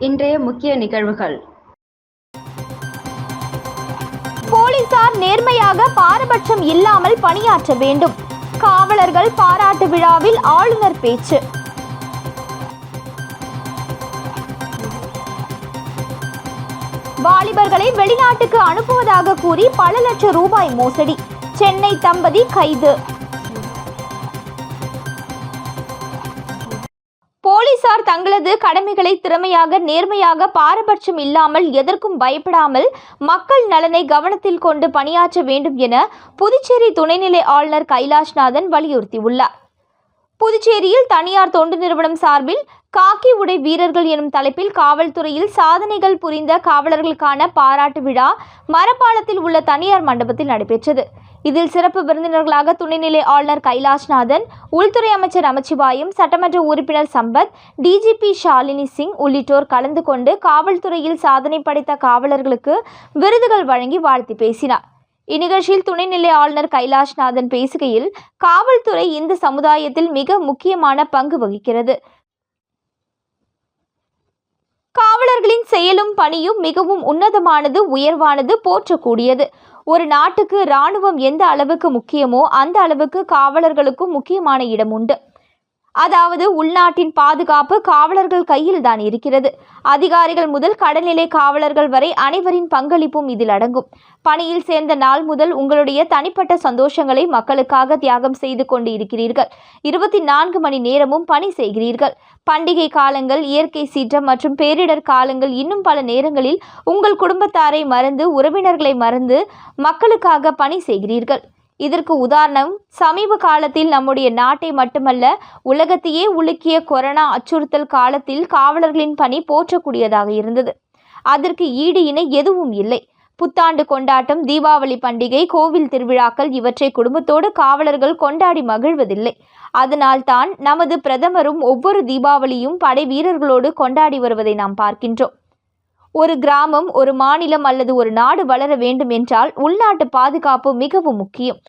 இன்றைய முக்கிய நிகழ்வுகள். போலீசார் நேர்மையாக பாரபட்சம் இல்லாமல் பணியாற்ற வேண்டும். காவலர்கள் பாராட்டு விழாவில் ஆளுநர் பேச்சு. வாலிபர்களை வெளிநாட்டுக்கு அனுப்புவதாக கூறி பல லட்சம் ரூபாய் மோசடி. சென்னை தம்பதி கைது. போலீசார் தங்களது கடமைகளை திறமையாக நேர்மையாக பாரபட்சம் இல்லாமல் எதற்கும் பயப்படாமல் மக்கள் நலனை கவனத்தில் கொண்டு பணியாற்ற வேண்டும் என புதுச்சேரி துணைநிலை ஆளுநர் கைலாஷ்நாதன் வலியுறுத்தியுள்ளார். புதுச்சேரியில் தனியார் தொண்டு நிறுவனம் சார்பில் காக்கி உடை வீரர்கள் எனும் தலைப்பில் காவல்துறையில் சாதனைகள் புரிந்த காவலர்களுக்கான பாராட்டு விழா மரப்பாலத்தில் உள்ள தனியார் மண்டபத்தில் நடைபெற்றது. இதில் சிறப்பு விருந்தினர்களாக துணைநிலை ஆளுநர் கைலாஷ்நாதன், உள்துறை அமைச்சர் நமச்சிவாயம், சட்டமன்ற உறுப்பினர் சம்பத், டிஜிபி ஷாலினி சிங் உள்ளிட்டோர் கலந்து கொண்டு காவல்துறையில் சாதனை படைத்த காவலர்களுக்கு விருதுகள் வழங்கி வாழ்த்தி பேசினார். இந்நிகழ்ச்சியில் துணைநிலை ஆளுநர் கைலாஷ்நாதன் பேசுகையில், காவல்துறை இந்த சமுதாயத்தில் மிக முக்கியமான பங்கு வகிக்கிறது. காவலர்களின் செயலும் பணியும் மிகவும் உன்னதமானது, உயர்வானது, போற்றக்கூடியது. ஒரு நாட்டுக்கு இராணுவம் எந்த அளவுக்கு முக்கியமோ அந்த அளவுக்கு காவலர்களுக்கும் முக்கியமான இடம் உண்டு. அதாவது உள்நாட்டின் பாதுகாப்பு காவலர்கள் கையில் தான் இருக்கிறது. அதிகாரிகள் முதல் கடல்நிலை காவலர்கள் வரை அனைவரின் பங்களிப்பும் இதில் அடங்கும். பணியில் சேர்ந்த நாள் முதல் உங்களுடைய தனிப்பட்ட சந்தோஷங்களை மக்களுக்காக தியாகம் செய்து கொண்டு இருக்கிறீர்கள். 24 மணி நேரமும் பணி செய்கிறீர்கள். பண்டிகை காலங்கள், இயற்கை சீற்றம் மற்றும் பேரிடர் காலங்கள், இன்னும் பல நேரங்களில் உங்கள் குடும்பத்தாரை மறந்து, உறவினர்களை மறந்து மக்களுக்காக பணி செய்கிறீர்கள். இதற்கு உதாரணம், சமீப காலத்தில் நம்முடைய நாட்டை மட்டுமல்ல உலகத்தையே உலுக்கிய கொரோனா அச்சுறுத்தல் காலத்தில் காவலர்களின் பணி போற்றக்கூடியதாக இருந்தது. அதற்கு ஈடு இணை எதுவும் இல்லை. புத்தாண்டு கொண்டாட்டம், தீபாவளி பண்டிகை, கோவில் திருவிழாக்கள் இவற்றை குடும்பத்தோடு காவலர்கள் கொண்டாடி மகிழ்வதில்லை. அதனால் தான் நமது பிரதமரும் ஒவ்வொரு தீபாவளியும் படை வீரர்களோடு கொண்டாடி வருவதை நாம் பார்க்கின்றோம். ஒரு கிராமம், ஒரு மாநிலம் அல்லது ஒரு நாடு வளர வேண்டும் என்றால் உள்நாட்டு பாதுகாப்பு மிகவும் முக்கியம்.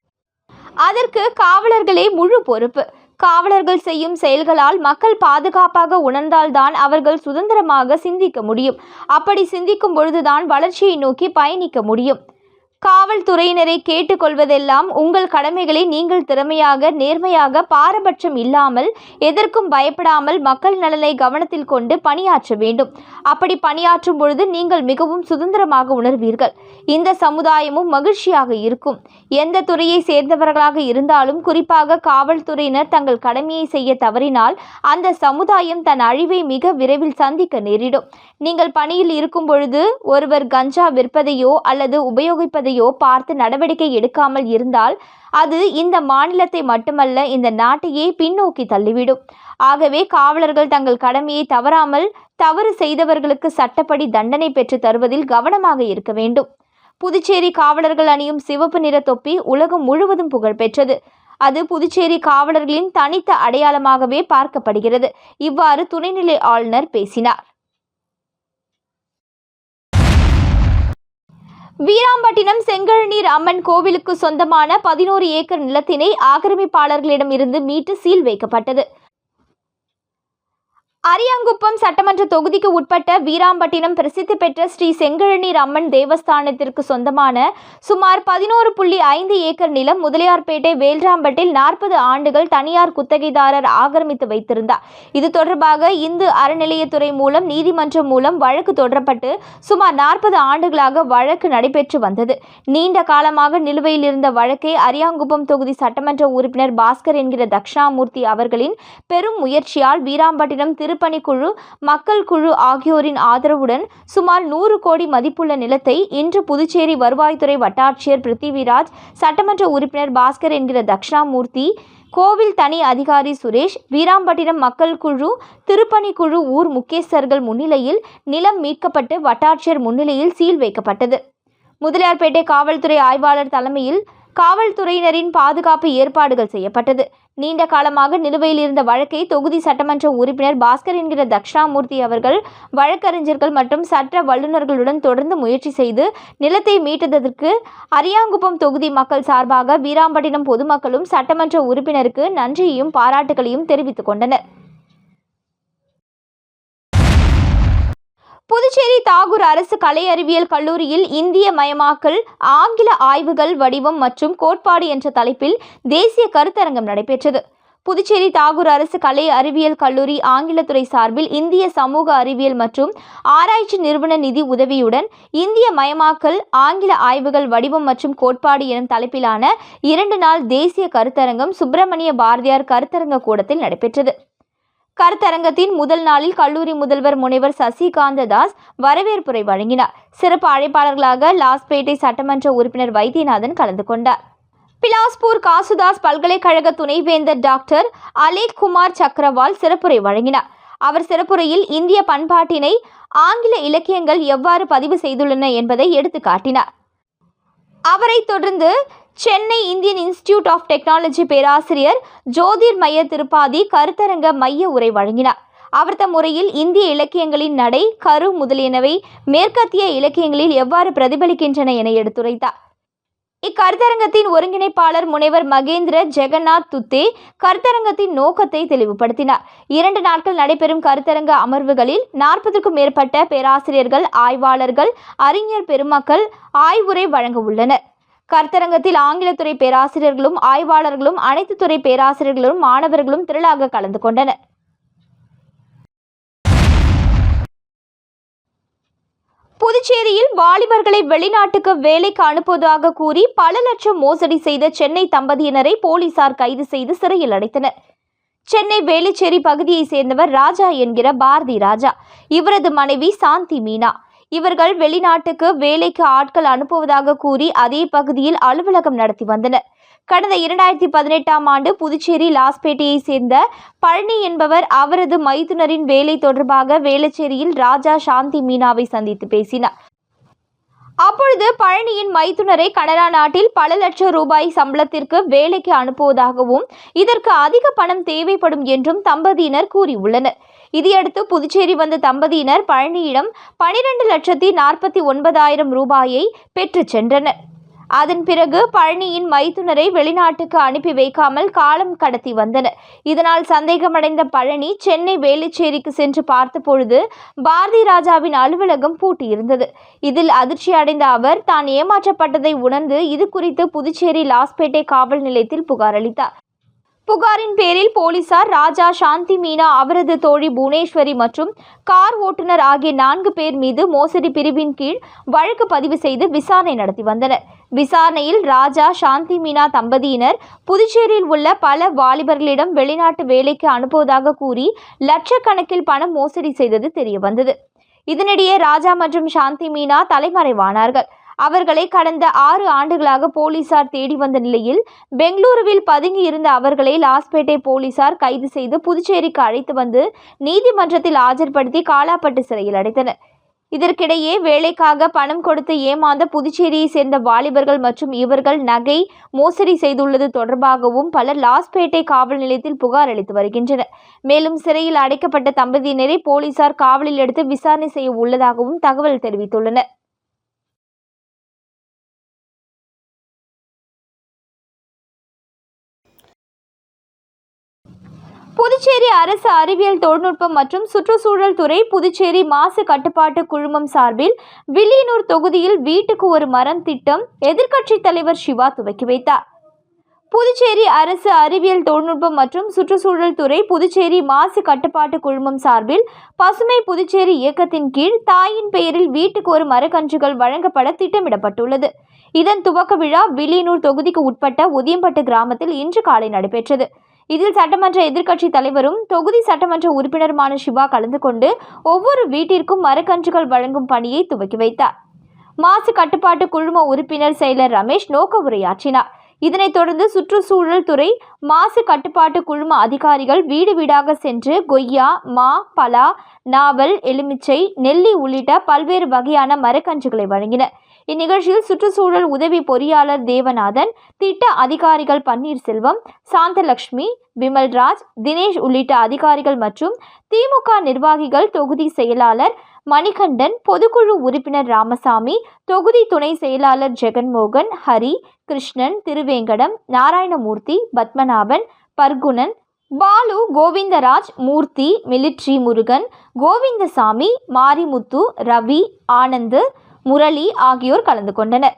அதற்கு காவலர்களே முழு பொறுப்பு. காவலர்கள் செய்யும் செயல்களால் மக்கள் பாதுகாப்பாக உணர்ந்தால்தான் அவர்கள் சுதந்திரமாக சிந்திக்க முடியும். அப்படி சிந்திக்கும் பொழுதுதான் வளர்ச்சியை நோக்கி பயணிக்க முடியும். காவல்துறையினரை கேட்டுக்கொள்வதெல்லாம், உங்கள் கடமைகளை நீங்கள் திறமையாக நேர்மையாக பாரபட்சம் இல்லாமல் எதற்கும் பயப்படாமல் மக்கள் நலனை கவனத்தில் கொண்டு பணியாற்ற வேண்டும். அப்படி பணியாற்றும் பொழுது நீங்கள் மிகவும் சுதந்திரமாக உணர்வீர்கள். இந்த சமுதாயமும் மகிழ்ச்சியாக இருக்கும். எந்த துறையை சேர்ந்தவர்களாக இருந்தாலும், குறிப்பாக காவல்துறையினர் தங்கள் கடமையை செய்ய தவறினால் அந்த சமுதாயம் தன் அழிவை மிக விரைவில் சந்திக்க நேரிடும். நீங்கள் பணியில் இருக்கும் பொழுது ஒருவர் கஞ்சா விற்பதையோ அல்லது உபயோகிப்பதையோ பார்த்து நடவடிக்கை எடுக்காமல் இருந்தால் அது இந்த மாநிலத்தை மட்டுமல்ல இந்த நாட்டையே பின்னோக்கி தள்ளிவிடும். ஆகவே காவலர்கள் தங்கள் கடமையை தவறாமல் தவறு செய்தவர்களுக்கு சட்டப்படி தண்டனை பெற்று தருவதில் கவனமாக இருக்க வேண்டும். புதுச்சேரி காவலர்கள் அணியும் சிவப்பு நிற தொப்பி உலகம் முழுவதும் புகழ் பெற்றது. அது புதுச்சேரி காவலர்களின் தனித்த அடையாளமாகவே பார்க்கப்படுகிறது. இவ்வாறு துணைநிலை ஆளுநர் பேசினார். வீராம்பட்டினம் செங்கழுநீர் அம்மன் கோவிலுக்கு சொந்தமான 11 ஏக்கர் நிலத்தினை ஆக்கிரமிப்பாளர்களிடம் இருந்து மீட்டு சீல் வைக்கப்பட்டது. அரியாங்குப்பம் சட்டமன்ற தொகுதிக்கு உட்பட்ட வீராம்பட்டினம் பிரசித்தி பெற்ற ஸ்ரீ செங்கழுநீர் அம்மன் தேவஸ்தானத்திற்கு சொந்தமான சுமார் 11.5 ஏக்கர் நிலம் முதலியார்பேட்டை வேல்ராம்பட்டில் 40 ஆண்டுகள் தனியார் குத்தகைதாரர் ஆக்கிரமித்து வைத்திருந்தார். இது தொடர்பாக இந்து அறநிலையத்துறை மூலம் நீதிமன்றம் மூலம் வழக்கு தொடரப்பட்டு சுமார் 40 ஆண்டுகளாக வழக்கு நடைபெற்று வந்தது. நீண்ட காலமாக நிலுவையில் இருந்த வழக்கை அரியாங்குப்பம் தொகுதி சட்டமன்ற உறுப்பினர் பாஸ்கர் என்கிற தட்சிணாமூர்த்தி அவர்களின் பெரும் முயற்சியால் வீராம்பட்டினம் திருப்பணிக்குழு, மக்கள் குழு ஆகியோரின் ஆதரவுடன் சுமார் 100 கோடி மதிப்புள்ள நிலத்தை இன்று புதுச்சேரி வருவாய்த்துறை வட்டாட்சியர் பிருத்திவிராஜ், சட்டமன்ற உறுப்பினர் பாஸ்கர் என்கிற தட்சிணாமூர்த்தி, கோவில் தனி அதிகாரி சுரேஷ், வீராம்பட்டினம் மக்கள் குழு, திருப்பணிக்குழு ஊர் முக்கியஸ்தர்கள் முன்னிலையில் நிலம் மீட்கப்பட்டு வட்டாட்சியர் முன்னிலையில் சீல் வைக்கப்பட்டது. முதலியார்பேட்டை காவல்துறை ஆய்வாளர் தலைமையில் காவல்துறையினரின் பாதுகாப்பு ஏற்பாடுகள் செய்யப்பட்டது. நீண்ட காலமாக நிலுவையில் இருந்த வழக்கை தொகுதி சட்டமன்ற உறுப்பினர் பாஸ்கர் என்கிற தட்சிணாமூர்த்தி அவர்கள் வழக்கறிஞர்கள் மற்றும் சட்ட வல்லுநர்களுடன் தொடர்ந்து முயற்சி செய்து நிலத்தை மீட்டதற்கு அரியாங்குப்பம் தொகுதி மக்கள் சார்பாக வீராம்பட்டினம் பொதுமக்களும் சட்டமன்ற உறுப்பினருக்கு நன்றியையும் பாராட்டுகளையும் தெரிவித்துக் கொண்டனர். புதுச்சேரி தாகூர் அரசு கலை அறிவியல் கல்லூரியில் இந்திய மயமாக்கல் ஆங்கில ஆய்வுகள் வடிவம் மற்றும் கோட்பாடு என்ற தலைப்பில் தேசிய கருத்தரங்கம் நடைபெற்றது. புதுச்சேரி தாகூர் அரசு கலை அறிவியல் கல்லூரி ஆங்கிலத்துறை சார்பில் இந்திய சமூக அறிவியல் மற்றும் ஆராய்ச்சி நிறுவன நிதி உதவியுடன் இந்திய மயமாக்கல் ஆங்கில ஆய்வுகள் வடிவம் மற்றும் கோட்பாடு எனும் தலைப்பிலான 2 நாள் தேசிய கருத்தரங்கம் சுப்பிரமணிய பாரதியார் கருத்தரங்க கூடத்தில் நடைபெற்றது. கருத்தரங்கத்தின் முதல் நாளில் கல்லூரி முதல்வர் முனைவர் சசிகாந்த தாஸ் வரவேற்புரை வழங்கினார். சிறப்பு அழைப்பாளர்களாக லாஸ்பேட்டை சட்டமன்ற உறுப்பினர் வைத்தியநாதன் கலந்து கொண்டார். பிலாஸ்பூர் காசுதாஸ் பல்கலைக்கழக துணைவேந்தர் டாக்டர் அலேக் குமார் சக்கரவால் சிறப்புரை வழங்கினார். அவர் சிறப்புரையில் இந்திய பண்பாட்டினை ஆங்கில இலக்கியங்கள் எவ்வாறு பதிவு செய்துள்ளன என்பதை எடுத்து காட்டினார். அவரை தொடர்ந்து Chennai Indian Institute of Technology பேராசிரியர் ஜோதிர்மய திருப்பாதி கருத்தரங்க மைய உரை வழங்கினார். அவர் தம் உரையில் இந்திய இலக்கியங்களின் நடை, கரு முதலியனவை மேற்கத்திய இலக்கியங்களில் எவ்வாறு பிரதிபலிக்கின்றன என எடுத்துரைத்தார். இக்கருத்தரங்கத்தின் ஒருங்கிணைப்பாளர் முனைவர் மகேந்திர ஜெகநாத் துத்தே கருத்தரங்கத்தின் நோக்கத்தை தெளிவுபடுத்தினார். 2 நாட்கள் நடைபெறும் கருத்தரங்க அமர்வுகளில் 40க்கும் மேற்பட்ட பேராசிரியர்கள், ஆய்வாளர்கள், அறிஞர் பெருமக்கள் ஆய்வுரை வழங்க உள்ளனர். கருத்தரங்கத்தில் ஆங்கிலத்துறை பேராசிரியர்களும் ஆய்வாளர்களும் அனைத்து துறை பேராசிரியர்களும் மாணவர்களும் திரளாக கலந்து கொண்டனர். புதுச்சேரியில் வாலிபர்களை வெளிநாட்டுக்கு வேலைக்கு அனுப்புவதாக கூறி பல லட்சம் மோசடி செய்த சென்னை தம்பதியினரை போலீசார் கைது செய்து சிறையில் அடைத்தனர். சென்னை வேலுச்சேரி பகுதியை சேர்ந்தவர் ராஜா என்கிற பாரதி ராஜா, இவரது மனைவி சாந்தி மீனா. இவர்கள் வெளிநாட்டுக்கு வேலைக்கு ஆட்கள் அனுப்புவதாக கூறி அதே பகுதியில் அலுவலகம் நடத்தி வந்தனர். கடந்த 2018ஆம் ஆண்டு புதுச்சேரி லாஸ்பேட்டையை சேர்ந்த பழனி என்பவர் அவரது மைத்துனரின் வேலை தொடர்பாக வேலுச்சேரியில் ராஜா சாந்தி மீனாவை சந்தித்து பேசினார். அப்பொழுது பழனியின் மைத்துனரை கனடா நாட்டில் பல லட்சம் ரூபாய் சம்பளத்திற்கு வேலைக்கு அனுப்புவதாகவும் இதற்கு அதிக பணம் தேவைப்படும் என்றும் தம்பதியினர் கூறியுள்ளனர். இதையடுத்து புதுச்சேரி வந்த தம்பதியினர் பழனியிடம் 12,49,000 ரூபாயை பெற்று சென்றனர். அதன் பிறகு பழனியின் மைத்துனரை வெளிநாட்டுக்கு அனுப்பி வைக்காமல் காலம் கடத்தி வந்தனர். இதனால் சந்தேகமடைந்த பழனி சென்னை வேலுச்சேரிக்கு சென்று பார்த்தபொழுது பாரதி ராஜாவின் அலுவலகம் பூட்டியிருந்தது. இதில் அதிர்ச்சி அடைந்த அவர் தான் ஏமாற்றப்பட்டதை உணர்ந்து இது குறித்து புதுச்சேரி லாஸ்பேட்டை காவல் நிலையத்தில் புகார் அளித்தார். புகாரின் பேரில் போலீசார் ராஜா, சாந்தி மீனா, அவரது தோழி புவனேஸ்வரி மற்றும் கார் ஓட்டுநர் ஆகிய 4 பேர் மீது மோசடி பிரிவின் கீழ் வழக்கு பதிவு செய்து விசாரணை நடத்தி வந்தனர். விசாரணையில் ராஜா, சாந்தி மீனா தம்பதியினர் புதுச்சேரியில் உள்ள பல வாலிபர்களிடம் வெளிநாட்டு வேலைக்கு அனுப்புவதாக கூறி லட்சக்கணக்கில் பணம் மோசடி செய்தது தெரியவந்தது. இதனிடையே ராஜா மற்றும் சாந்தி மீனா தலைமறைவானார்கள். அவர்களை கடந்த 6 ஆண்டுகளாக போலீசார் தேடி வந்த நிலையில் பெங்களூருவில் பதுங்கி இருந்த அவர்களை லாஸ்பேட்டை போலீசார் கைது செய்து புதுச்சேரிக்கு அழைத்து வந்து நீதிமன்றத்தில் ஆஜர்படுத்தி காலாப்பட்டு சிறையில் அடைத்தனர். இதற்கிடையே வேலைக்காக பணம் கொடுத்து ஏமாந்த புதுச்சேரியை சேர்ந்த வாலிபர்கள் மற்றும் இவர்கள் நகை மோசடி செய்துள்ளது தொடர்பாகவும் பலர் லாஸ்பேட்டை காவல் நிலையத்தில் புகார் அளித்து வருகின்றனர். மேலும் சிறையில் அடைக்கப்பட்ட தம்பதியினரை போலீசார் காவலில் எடுத்து விசாரணை செய்ய உள்ளதாகவும் தகவல் தெரிவித்துள்ளனர். புதுச்சேரி அரசு அறிவியல் தொழில்நுட்பம் மற்றும் சுற்றுச்சூழல் துறை புதுச்சேரி மாசு கட்டுப்பாட்டு குழுமம் சார்பில் வில்லியனூர் தொகுதியில் வீட்டுக்கு ஒரு மரம் திட்டம் எதிர்க்கட்சித் தலைவர் சிவா துவக்கி வைத்தார். புதுச்சேரி அரசு அறிவியல் தொழில்நுட்பம் மற்றும் சுற்றுச்சூழல் துறை புதுச்சேரி மாசு கட்டுப்பாட்டு குழுமம் சார்பில் பசுமை புதுச்சேரி இயக்கத்தின் கீழ் தாயின் பெயரில் வீட்டுக்கு ஒரு மரக்கன்றுகள் வழங்கப்பட திட்டமிடப்பட்டுள்ளது. இதன் துவக்க விழா வில்லியனூர் தொகுதிக்கு உட்பட்ட உதியம்பட்டு கிராமத்தில் இன்று காலை நடைபெற்றது. இதில் சட்டமன்ற எதிர்க்கட்சி தலைவரும் தொகுதி சட்டமன்ற உறுப்பினருமான சிவா கலந்து கொண்டு ஒவ்வொரு வீட்டிற்கும் மரக்கன்றுகள் வழங்கும் பணியை துவக்கி வைத்தார். மாசு கட்டுப்பாட்டு குழும உறுப்பினர் செயலர் ரமேஷ் நோக்க உரையாற்றினார். இதனைத் தொடர்ந்து சுற்றுச்சூழல் துறை மாசு கட்டுப்பாட்டு குழும அதிகாரிகள் வீடு வீடாக சென்று கொய்யா, மா, பலா, நாவல், எலுமிச்சை, நெல்லி உள்ளிட்ட பல்வேறு வகையான மரக்கன்றுகளை வழங்கினர். இந்நிகழ்ச்சியில் சுற்றுச்சூழல் உதவி பொறியாளர் தேவநாதன், திட்ட அதிகாரிகள் பன்னீர்செல்வம், சாந்தலட்சுமி, விமல்ராஜ், தினேஷ் உள்ளிட்ட அதிகாரிகள் மற்றும் திமுக நிர்வாகிகள், தொகுதி செயலாளர் மணிகண்டன், பொதுக்குழு உறுப்பினர் ராமசாமி, தொகுதி துணை செயலாளர் ஜெகன்மோகன், ஹரி, கிருஷ்ணன், திருவேங்கடம், நாராயணமூர்த்தி, பத்மநாபன், பர்குணன், பாலு, கோவிந்தராஜ், மூர்த்தி, மிலிட்ரி முருகன், கோவிந்தசாமி, மாரிமுத்து, ரவி, ஆனந்த், முரளி ஆகியோர் கலந்து கொண்டனர்.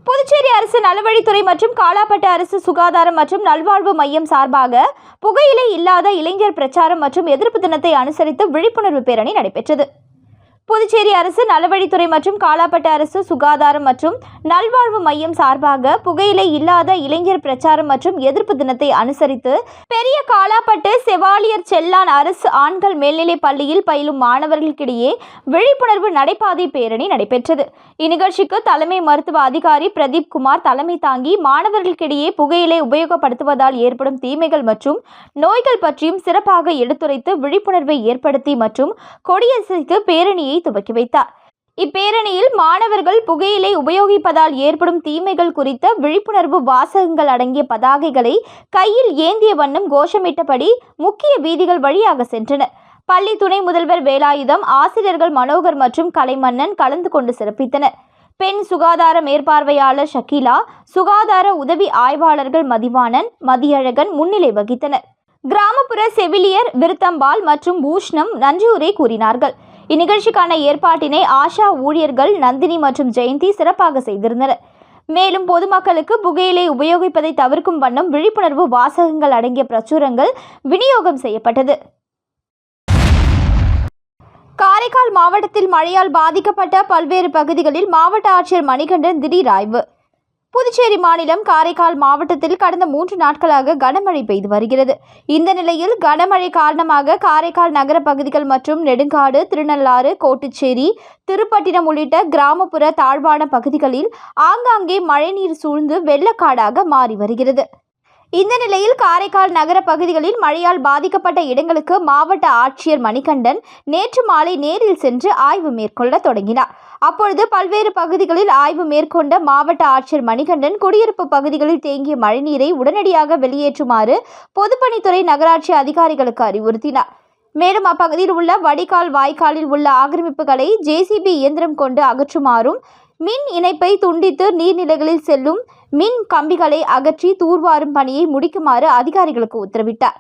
புதுச்சேரி அரசு நலவழித்துறை மற்றும் காலாப்பட்டு அரசு சுகாதாரம் மற்றும் நல்வாழ்வு மையம் சார்பாக புகையிலை இல்லாத இளைஞர் பிரச்சாரம் மற்றும் எதிர்ப்பு தினத்தை அனுசரித்து விழிப்புணர்வு பேரணி நடைபெற்றது. புதுச்சேரி அரசு நலவழித்துறை மற்றும் காலாப்பட்டு அரசு சுகாதாரம் மற்றும் நல்வாழ்வு மையம் சார்பாக புகையிலை இல்லாத இளைஞர் பிரச்சாரம் மற்றும் எதிர்ப்பு தினத்தை அனுசரித்து பெரிய காலாப்பட்டு செவாலியர் செல்லான் அரசு ஆண்கள் மேல்நிலைப் பள்ளியில் பயிலும் மாணவர்களுக்கிடையே விழிப்புணர்வு நடைபாதை பேரணி நடைபெற்றது. இந்நிகழ்ச்சிக்கு தலைமை மருத்துவ அதிகாரி பிரதீப் குமார் தலைமை தாங்கி மாணவர்களுக்கிடையே புகையிலை உபயோகப்படுத்துவதால் ஏற்படும் தீமைகள் மற்றும் நோய்கள் பற்றியும் சிறப்பாக எடுத்துரைத்து விழிப்புணர்வை ஏற்படுத்தி மற்றும் கொடியசைத்து பேரணியை துவக்கி வைத்தார். இப்பேரணியில் மாணவர்கள் புகையிலை உபயோகிப்பதால் ஏற்படும் தீமைகள் குறித்த விழிப்புணர்வு வாசகங்கள் அடங்கிய பதாகைகளை கையில் ஏந்திய வண்ணம் கோஷமிட்டபடி முக்கிய வீதிகள் வழியாக சென்றனர். பள்ளி துணை முதல்வர் வேலாயுதம், ஆசிரியர்கள் மனோகர் மற்றும் கலைமன்னன் கலந்து கொண்டு சிறப்பித்தனர். பெண் சுகாதார மேற்பார்வையாளர் ஷக்கீலா, சுகாதார உதவி ஆய்வாளர்கள் மதிவாணன், மதியழகன் முன்னிலை வகித்தனர். கிராமப்புற செவிலியர் விருத்தம்பால் மற்றும் பூஷ்ணம் நன்றியுரை கூறினார்கள். இந்நிகழ்ச்சிக்கான ஏற்பாட்டினை ஆஷா ஊழியர்கள் நந்தினி மற்றும் ஜெயந்தி சிறப்பாக செய்திருந்தனர். மேலும் பொதுமக்களுக்கு புகையிலை உபயோகிப்பதை தவிர்க்கும் வண்ணம் விழிப்புணர்வு வாசகங்கள் அடங்கிய பிரசுரங்கள் விநியோகம் செய்யப்பட்டது. காரைக்கால் மாவட்டத்தில் மழையால் பாதிக்கப்பட்ட பல்வேறு பகுதிகளில் மாவட்ட ஆட்சியர் மணிகண்டன் திடீர் ஆய்வு. புதுச்சேரி மாநிலம் காரைக்கால் மாவட்டத்தில் கடந்த 3 நாட்களாக கனமழை பெய்து வருகிறது. இந்த நிலையில் கனமழை காரணமாக காரைக்கால் நகர பகுதிகள் மற்றும் நெடுங்காடு, திருநள்ளாறு, கோட்டுச்சேரி, திருப்பட்டினம் உள்ளிட்ட கிராமப்புற தாழ்வான பகுதிகளில் ஆங்காங்கே மழைநீர் சூழ்ந்து வெள்ளக்காடாக மாறி வருகிறது. இந்த நிலையில் காரைக்கால் நகர பகுதிகளில் மழையால் பாதிக்கப்பட்ட இடங்களுக்கு மாவட்ட ஆட்சியர் மணிகண்டன் நேற்று மாலை நேரில் சென்று ஆய்வு மேற்கொள்ள தொடங்கினார். அப்பொழுது பல்வேறு பகுதிகளில் ஆய்வு மேற்கொண்ட மாவட்ட ஆட்சியர் மணிகண்டன் குடியிருப்பு பகுதிகளில் தேங்கிய மழைநீரை உடனடியாக வெளியேற்றுமாறு பொதுப்பணித்துறை நகராட்சி அதிகாரிகளுக்கு அறிவுறுத்தினார். மேலும் அப்பகுதியில் உள்ள வடிகால் வாய்க்காலில் உள்ள ஆக்கிரமிப்புகளை ஜேசிபி இயந்திரம் கொண்டு அகற்றுமாறும், மின் இணைப்பை துண்டித்து நீர்நிலைகளில் செல்லும் மின் கம்பிகளை அகற்றி தூர்வாரும் பணியை முடிக்குமாறு அதிகாரிகளுக்கு உத்தரவிட்டார்.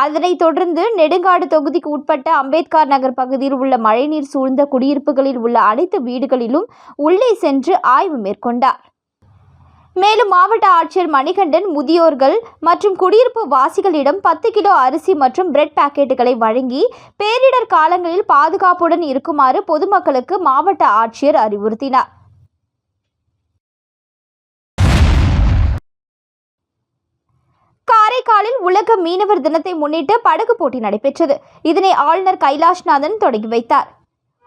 அதனைத் தொடர்ந்து நெடுங்காடு தொகுதிக்கு உட்பட்ட அம்பேத்கர் நகர் பகுதியில் உள்ள மழைநீர் சூழ்ந்த குடியிருப்புகளில் உள்ள அனைத்து வீடுகளிலும் உள்ளே சென்று ஆய்வு மேற்கொண்டார். மேலும் மாவட்ட ஆட்சியர் மணிகண்டன் முதியோர்கள் மற்றும் குடியிருப்பு வாசிகளிடம் 10 கிலோ அரிசி மற்றும் பிரெட் பாக்கெட்டுகளை வழங்கி பேரிடர் காலங்களில் பாதுகாப்புடன் இருக்குமாறு பொதுமக்களுக்கு மாவட்ட ஆட்சியர் அறிவுறுத்தினார். காரைக்காலில் உலக மீனவர் தினத்தை முன்னிட்டு படகு போட்டி நடைபெற்றது. இதனை ஆளுநர் கைலாஷ்நாதன் தொடங்கி வைத்தார்.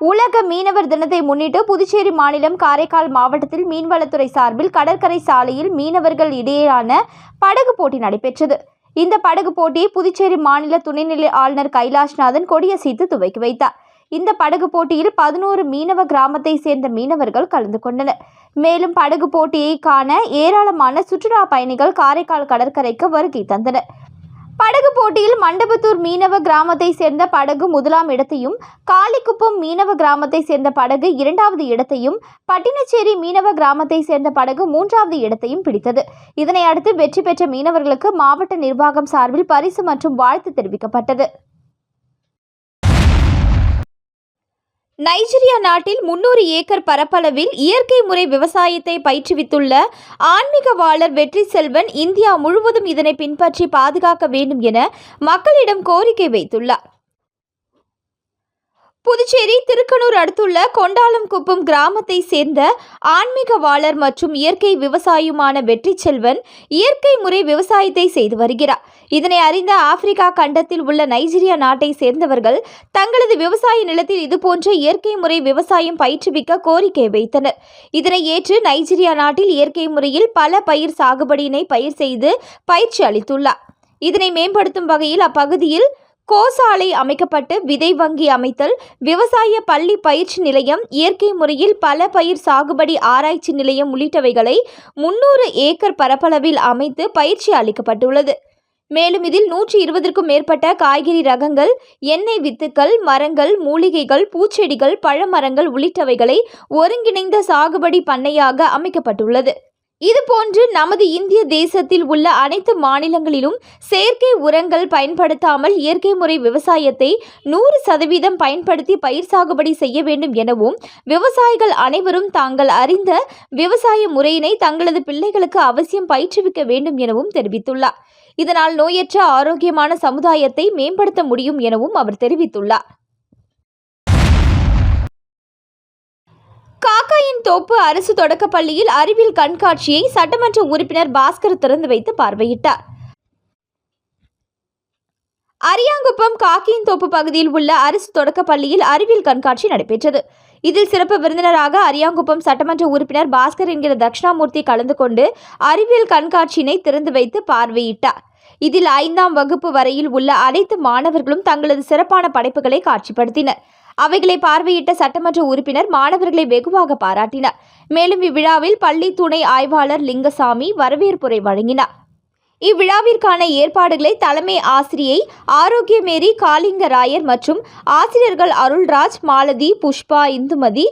உலக மீனவர் தினத்தை முன்னிட்டு புதுச்சேரி மாநிலம் காரைக்கால் மாவட்டத்தில் மீன்வளத்துறை சார்பில் கடற்கரை சாலையில் மீனவர்கள் இடையேயான படகு போட்டி நடைபெற்றது. இந்த படகு போட்டியை புதுச்சேரி மாநில துணைநிலை ஆளுநர் கைலாஷ்நாதன் கொடியசைத்து துவக்கி வைத்தார். இந்த படகு போட்டியில் 11 மீனவ கிராமத்தை சேர்ந்த மீனவர்கள் கலந்து கொண்டனர். மேலும் படகு போட்டியை காண ஏராளமான சுற்றுலா பயணிகள் காரைக்கால் கடற்கரைக்கு வருகை தந்தனர். படகு போட்டியில் மண்டபத்தூர் மீனவ கிராமத்தை சேர்ந்த படகு 1ஆம் இடத்தையும், காளிக்குப்பம் மீனவ கிராமத்தை சேர்ந்த படகு 2வது இடத்தையும், பட்டினச்சேரி மீனவ கிராமத்தை சேர்ந்த படகு 3வது இடத்தையும் பிடித்தது. இதனை அடுத்து வெற்றி பெற்ற மீனவர்களுக்கு மாவட்ட நிர்வாகம் சார்பில் பரிசு மற்றும் வாழ்த்து தெரிவிக்கப்பட்டது. நைஜீரியா நாட்டில் 300 ஏக்கர் பரப்பளவில் இயற்கை முறை விவசாயத்தை பயிற்றுவித்துள்ள ஆன்மீகவாளர் வெற்றி செல்வன் இந்தியா முழுவதும் இதனை பின்பற்றி பாதுகாக்க வேண்டும் என மக்களிடம் கோரிக்கை வைத்துள்ளார். புதுச்சேரி திருக்கனூர் அடுத்துள்ள கொண்டாலம்குப்பம் கிராமத்தை சேர்ந்த ஆன்மீகவாளர் மற்றும் இயற்கை விவசாயியுமான வெற்றி செல்வன் இயற்கை முறை விவசாயத்தை செய்து வருகிறார். இதனை அறிந்த ஆப்பிரிக்கா கண்டத்தில் உள்ள நைஜீரியா நாட்டை சேர்ந்தவர்கள் தங்களது விவசாய நிலத்தில் இதுபோன்ற இயற்கை முறை விவசாயம் பயிற்றுவிக்க கோரிக்கை வைத்தனர். இதனை ஏற்று நைஜீரியா நாட்டில் இயற்கை முறையில் பல பயிர் சாகுபடியினை பயிர் செய்து பயிற்சி அளித்துள்ளார். இதனை மேம்படுத்தும் வகையில் அப்பகுதியில் கோசாலை அமைக்கப்பட்டு விதை வங்கி அமைத்தல், விவசாய பள்ளி பயிற்சி நிலையம், இயற்கை முறையில் பல பயிர் சாகுபடி ஆராய்ச்சி நிலையம் உள்ளிட்டவைகளை 300 ஏக்கர் பரப்பளவில் அமைத்து பயிற்சி அளிக்கப்பட்டுள்ளது. மேலும் இதில் 120க்கும் மேற்பட்ட காய்கறி ரகங்கள், எண்ணெய் வித்துக்கள், மரங்கள், மூலிகைகள், பூச்செடிகள், பழமரங்கள் உள்ளிட்டவைகளை ஒருங்கிணைந்த சாகுபடி பண்ணையாக அமைக்கப்பட்டுள்ளது. இதுபோன்று நமது இந்திய தேசத்தில் உள்ள அனைத்து மாநிலங்களிலும் செயற்கை உரங்கள் பயன்படுத்தாமல் இயற்கை முறை விவசாயத்தை 100% பயன்படுத்தி பயிர் சாகுபடி செய்ய வேண்டும் எனவும் விவசாயிகள் அனைவரும் தாங்கள் அறிந்த விவசாய முறையினை தங்களது பிள்ளைகளுக்கு அவசியம் பயிற்றுவிக்க வேண்டும் எனவும் தெரிவித்துள்ளார். இதனால் நோயற்ற ஆரோக்கியமான சமுதாயத்தை மேம்படுத்த முடியும் எனவும் அவர் தெரிவித்துள்ளார். காக்காயின் தோப்பு அரசு தொடக்கப்பள்ளியில் அறிவியல் கண்காட்சியை சட்டமன்ற உறுப்பினர் பாஸ்கர் திறந்து வைத்து பார்வையிட்டார். அரியாங்குப்பம் காக்கையின் தோப்பு பகுதியில் உள்ள அரசு தொடக்கப்பள்ளியில் அறிவியல் கண்காட்சி நடைபெற்றது. இதில் சிறப்பு விருந்தினராக அரியாங்குப்பம் சட்டமன்ற உறுப்பினர் பாஸ்கர் என்கிற தட்சிணாமூர்த்தி கலந்து கொண்டு அறிவியல் கண்காட்சியினை திறந்து வைத்து பார்வையிட்டார். இதில் 5ஆம் வகுப்பு வரையில் உள்ள அனைத்து மாணவர்களும் தங்களது சிறப்பான படைப்புகளை காட்சிப்படுத்தினர். அவைகளை பார்வையிட்ட சட்டமன்ற உறுப்பினர் மாணவர்களை வெகுவாக பாராட்டினார். மேலும் இவ்விழாவில் பள்ளி துணை ஆய்வாளர் லிங்கசாமி வரவேற்புரை வழங்கினார். இவ்விழாவிற்கான ஏற்பாடுகளை தலைமை ஆசிரியை ஆரோக்கியமேரி காளிங்கராயர் மற்றும் ஆசிரியர்கள் அருள்ராஜ், மாலதி, புஷ்பா, இந்துமதி,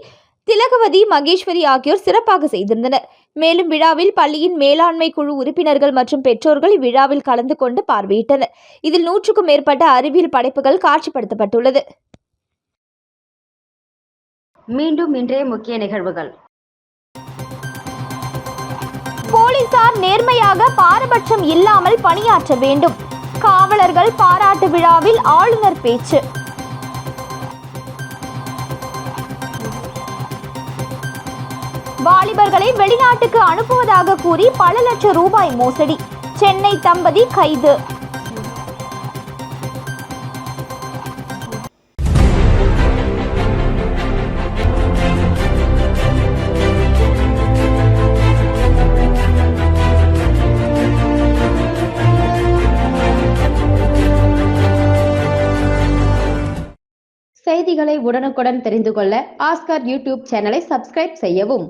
திலகவதி, மகேஸ்வரி ஆகியோர் சிறப்பாக செய்திருந்தனர். மேலும் விழாவில் பள்ளியின் மேலாண்மை குழு உறுப்பினர்கள் மற்றும் பெற்றோர்கள் இவ்விழாவில் கலந்து கொண்டு பார்வையிட்டனர். இதில் 100க்கும் மேற்பட்ட அறிவியல் படைப்புகள் காட்சிப்படுத்தப்பட்டுள்ளது. மீண்டும் இன்றைய முக்கிய நிகழ்வுகள். போலீசார் நேர்மையாக பாரபட்சம் இல்லாமல் பணியாற்ற வேண்டும். காவலர்கள் பாராட்டு விழாவில் ஆளுநர் பேச்சு. வாலிபர்களை வெளிநாட்டுக்கு அனுப்புவதாக கூறி பல லட்சம் ரூபாய் மோசடி. சென்னை தம்பதி கைது. செய்திகளை உடனுக்குடன் தெரிந்து கொள்ள ஆஸ்கார் யூடியூப் சேனலை சப்ஸ்கிரைப் செய்யவும்.